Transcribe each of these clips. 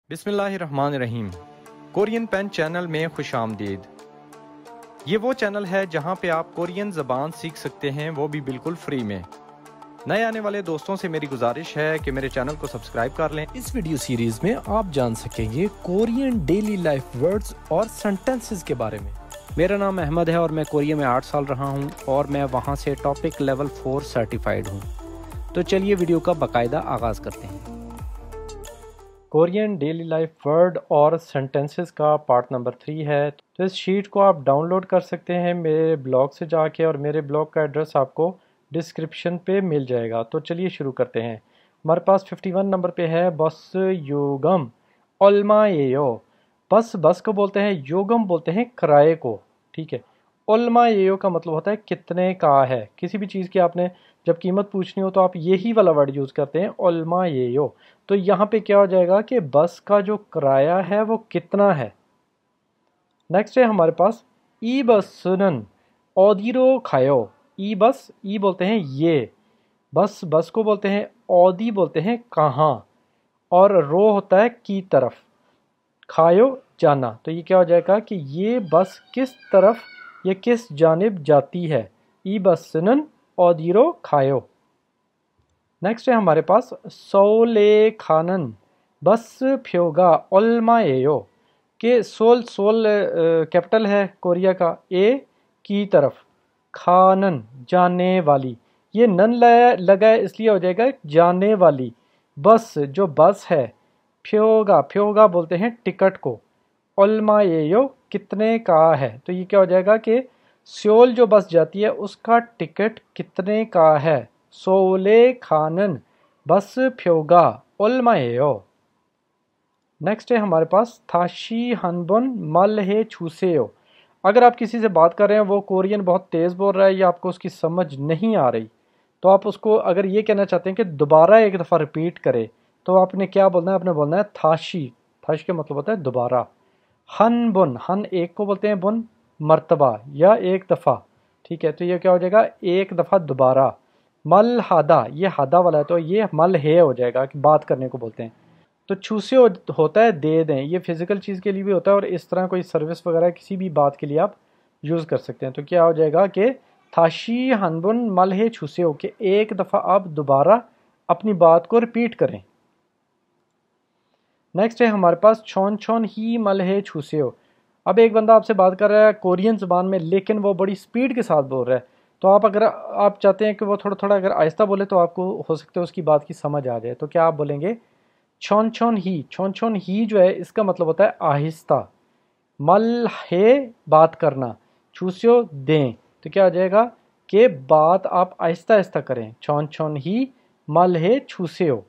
बिस्मिल्लाहिर्रहमानिर्रहीम। Korean pen channel में खुश आमदीद। ये वो चैनल है जहाँ पे आप कोरियन ज़बान सीख सकते हैं, वो भी बिल्कुल फ्री में। नए आने वाले दोस्तों से मेरी गुजारिश है कि मेरे चैनल को सब्सक्राइब कर लें। इस वीडियो सीरीज में आप जान सकेंगे कोरियन डेली लाइफ वर्ड्स और सेंटेंसेस के बारे में। मेरा नाम अहमद है और मैं कोरिया में 8 साल रहा हूँ और मैं वहाँ से टॉपिक लेवल 4 सर्टिफाइड हूँ। तो चलिए वीडियो का बाकायदा आगाज़ करते हैं। कोरियन डेली लाइफ वर्ड और सेंटेंसेस का पार्ट नंबर 3 है। तो इस शीट को आप डाउनलोड कर सकते हैं मेरे ब्लॉग से जाके, और मेरे ब्लॉग का एड्रेस आपको डिस्क्रिप्शन पे मिल जाएगा। तो चलिए शुरू करते हैं। हमारे पास 51 नंबर पे है बस योगम ओल्माएयो। बस को बोलते हैं, योगम बोलते हैं किराए को, ठीक है। ओल्माएयो का मतलब होता है कितने का है। किसी भी चीज़ की आपने जब कीमत पूछनी हो तो आप यही वाला वर्ड यूज़ करते हैं, ओल्माएयो। तो यहाँ पे क्या हो जाएगा कि बस का जो किराया है वो कितना है। नेक्स्ट है हमारे पास ई बसनन ओदिरो खायो। ई बस, ई बोलते हैं ये, बस को बोलते हैं, ओदी बोलते हैं कहाँ, और रो होता है की तरफ, खायो जाना। तो ये क्या हो जाएगा कि ये बस किस तरफ या किस जानिब जाती है। ई बसनन ओदिरो खायो। नेक्स्ट है हमारे पास सोले खानन बस फ्योगा ओल्माएयो। के सोल कैपिटल है कोरिया का, ए की तरफ, खानन जाने वाली, ये नन लगा है इसलिए हो जाएगा जाने वाली। बस जो बस है, फ्योगा बोलते हैं टिकट को, ओल्माएयो कितने का है। तो ये क्या हो जाएगा कि सियोल जो बस जाती है उसका टिकट कितने का है। सोले खानन बस फ्योगा ओल्माएयो। नेक्स्ट है हमारे पास थाशी हनबन मल है छूसेयो। अगर आप किसी से बात कर रहे हैं, वो कोरियन बहुत तेज़ बोल रहा है या आपको उसकी समझ नहीं आ रही, तो आप उसको अगर ये कहना चाहते हैं कि दोबारा एक दफ़ा रिपीट करे, तो आपने क्या बोलना है, आपने बोलना है थाशी। थाश का मतलब होता है दोबारा। हन बुन, हन एक को बोलते हैं, बुन मर्तबा या एक दफ़ा, ठीक है। तो ये क्या हो जाएगा, एक दफ़ा दोबारा। मल हादा, ये हादा वाला है तो ये मल है हो जाएगा कि बात करने को बोलते हैं। तो छूसे होता है दे दें, ये फिज़िकल चीज़ के लिए भी होता है और इस तरह कोई सर्विस वगैरह किसी भी बात के लिए आप यूज़ कर सकते हैं। तो क्या हो जाएगा कि थाशी हनबुन मल है छूसे हो, कि एक दफ़ा आप दोबारा अपनी बात को रिपीट करें। नेक्स्ट है हमारे पास छोन ही मल है छूसे हो। अब एक बंदा आपसे बात कर रहा है कोरियन ज़बान में, लेकिन वो बड़ी स्पीड के साथ बोल रहा है। तो आप अगर आप चाहते हैं कि वो थोड़ा अगर आहिस्ता बोले तो आपको हो सकता है उसकी बात की समझ आ जाए। तो क्या आप बोलेंगे, छोन ही जो है इसका मतलब होता है आहिस्ता, मल है बात करना, छूस्यो दें। तो क्या हो जाएगा कि बात आप आहिस्ता आहिस्ता करें, छोन ही मल है छूस्यो।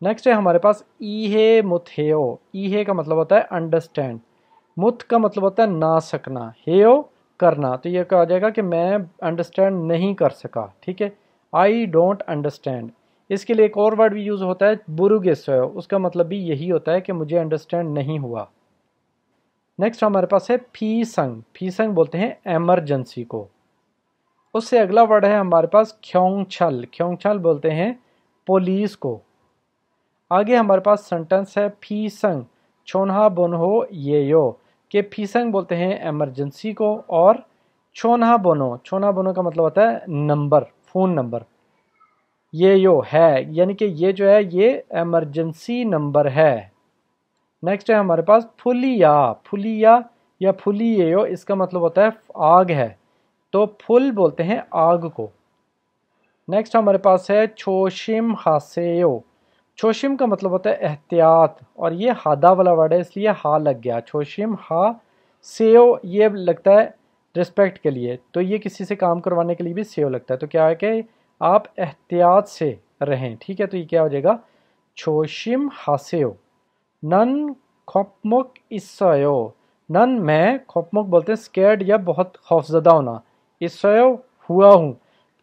नेक्स्ट है हमारे पास ईहे मुथेओ। ईहे का मतलब होता है अंडरस्टैंड, मुथ का मतलब होता है ना सकना, हेओ करना। तो ये क्या हो जाएगा कि मैं अंडरस्टैंड नहीं कर सका, ठीक है, आई डोंट अंडरस्टैंड। इसके लिए एक और वर्ड भी यूज़ होता है बुरुगेसो, उसका मतलब भी यही होता है कि मुझे अंडरस्टैंड नहीं हुआ। नेक्स्ट हमारे पास है फीसंग बोलते हैं एमरजेंसी को। उससे अगला वर्ड है हमारे पास ख्योंगछल बोलते हैं पुलिस को। आगे हमारे पास सेंटेंस है फीसंग छोनहा बोनहो येयो, के फीसंग बोलते हैं एमरजेंसी को, और छोनहा बोनो का मतलब होता है नंबर, फ़ोन नंबर, ये यो है, यानी कि ये जो है ये एमरजेंसी नंबर है। नेक्स्ट है हमारे पास फुलिया या फुलियो, इसका मतलब होता है आग है, तो फुल बोलते हैं आग को। नेक्स्ट हमारे पास है छोशिम हासेयो। छोशिम का मतलब होता है एहतियात, और ये हादा वाला वर्ड है इसलिए हा लग गया। छोशिम हा सेयो ये लगता है रिस्पेक्ट के लिए, तो ये किसी से काम करवाने के लिए भी सेयो लगता है। तो क्या है कि आप एहतियात से रहें, ठीक है। तो ये क्या हो जाएगा, छोशिम हासेयो। नन खोपमुक इसयो, नन मैं, खोपमुक बोलते हैं स्कैर्ड या बहुत खौफजदा होना, इसयो हुआ हूँ,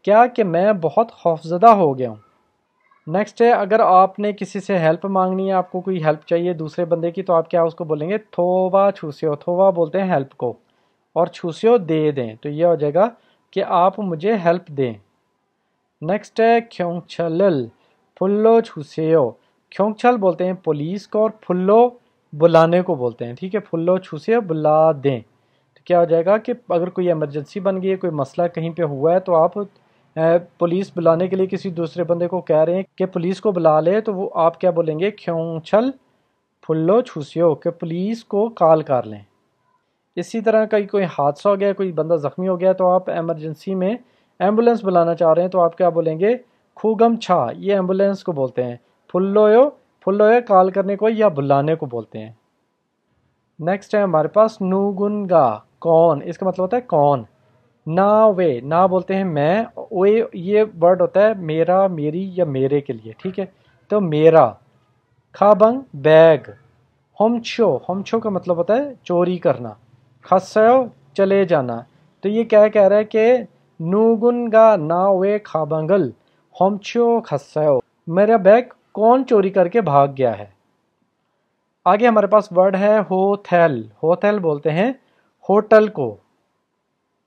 क्या कि मैं बहुत खौफजदा हो गया हूँ। नेक्स्ट है अगर आपने किसी से हेल्प मांगनी है, आपको कोई हेल्प चाहिए दूसरे बंदे की, तो आप क्या उसको बोलेंगे, थोवा छूस्यो। थोवा बोलते हैं हेल्प को, और छूस्यो दे दें। तो ये हो जाएगा कि आप मुझे हेल्प दें। नेक्स्ट है ख्योंगछल फुल्लो छूसेयो, ख्योंगचल बोलते हैं पुलिस को, और फुल्लो बुलाने को बोलते हैं, ठीक है। फुल्लो छूसे बुला दें, तो क्या हो जाएगा कि अगर कोई इमरजेंसी बन गई है, कोई मसला कहीं पे हुआ है, तो आप पुलिस बुलाने के लिए किसी दूसरे बंदे को कह रहे हैं कि पुलिस को बुला ले, तो वो आप क्या बोलेंगे, ख्योंगचल फुल्लो छूसियो, कि पुलिस को कॉल कर लें। इसी तरह का कोई हादसा हो गया, कोई बंदा ज़ख्मी हो गया, तो आप एमरजेंसी में एम्बुलेंस बुलाना चाह रहे हैं, तो आप क्या बोलेंगे, खूगम छा, ये एम्बुलेंस को बोलते हैं। फुल्लोयो कॉल करने को या बुलाने को बोलते हैं। नेक्स्ट है हमारे पास नूगुनगा, कौन, इसका मतलब होता है कौन। ना वे, ना बोलते हैं मैं, वे ये वर्ड होता है मेरा, मेरी या मेरे के लिए, ठीक है, तो मेरा। खाबंग बैग। होमछो का मतलब होता है चोरी करना। खस्यो चले जाना। तो ये क्या कह रहा है कि नूगुनगा ना वे खाबंगल होमछो खस्यो, मेरा बैग कौन चोरी करके भाग गया है। आगे हमारे पास वर्ड है होथेल, होथेल बोलते हैं होटल को।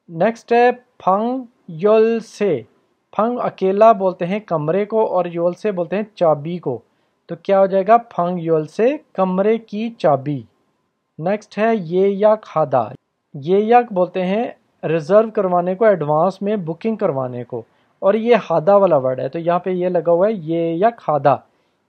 नेक्स्ट है फंग योल से, फंग अकेला बोलते हैं कमरे को, और योल से बोलते हैं चाबी को, तो क्या हो जाएगा, फंग योल से कमरे की चाबी। नेक्स्ट है ये याक हादा, ये याक बोलते हैं रिजर्व करवाने को, एडवांस में बुकिंग करवाने को, और ये हादा वाला वर्ड है, तो यहाँ पे ये लगा हुआ है ये याक हादा।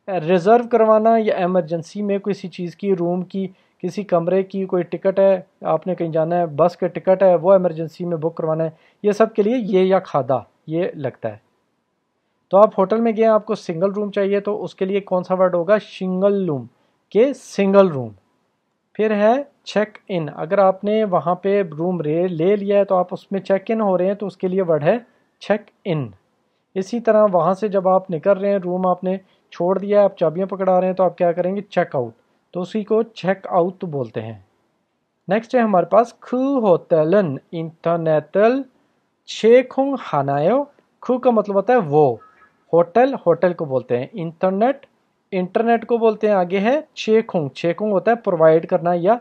रिजर्व करवाना या एमरजेंसी में किसी चीज़ की, रूम की, किसी कमरे की कोई टिकट है, आपने कहीं जाना है, बस के टिकट है, वो एमरजेंसी में बुक करवाना है, ये सब के लिए ये या खादा ये लगता है। तो आप होटल में गए, आपको सिंगल रूम चाहिए, तो उसके लिए कौन सा वर्ड होगा, सिंगल रूम, के सिंगल रूम। फिर है चेक इन, अगर आपने वहाँ पे रूम ले लिया है, तो आप उसमें चेक इन हो रहे हैं, तो उसके लिए वर्ड है चेक इन। इसी तरह वहाँ से जब आप निकल रहे हैं, रूम आपने छोड़ दिया है, आप चाबियाँ पकड़ा रहे हैं, तो आप क्या करेंगे, चेक आउट, तो उसी को चेक आउट बोलते हैं। नेक्स्ट है हमारे पास खू होटलन इंटरनेटल छेखुंग हानायो। खू का मतलब होता है वो, होटल, होटल को बोलते हैं, इंटरनेट, इंटरनेट को बोलते हैं। आगे है छेखुंग, छेखुंग होता है प्रोवाइड करना या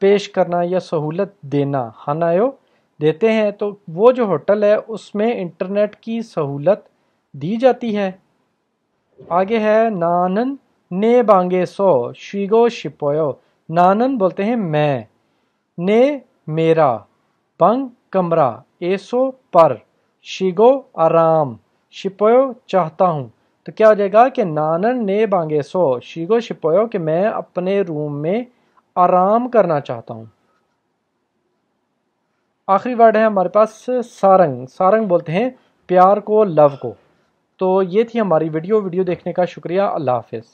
पेश करना या सहूलत देना, हानायो देते हैं, तो वो जो होटल है उसमें इंटरनेट की सहूलत दी जाती है। आगे है नानन ने बांगे सो शिगो शिपोयो, नानन बोलते हैं मैं, ने मेरा, बंग कमरा, एसो पर, शिगो आराम, शिपोयो चाहता हूँ, तो क्या हो जाएगा कि नानन ने बांगे सो शिगो शिपोयो, कि मैं अपने रूम में आराम करना चाहता हूँ। आखिरी वर्ड है हमारे पास सारंग, सारंग बोलते हैं प्यार को, लव को। तो ये थी हमारी वीडियो देखने का शुक्रिया, अल्लाह हाफिज़।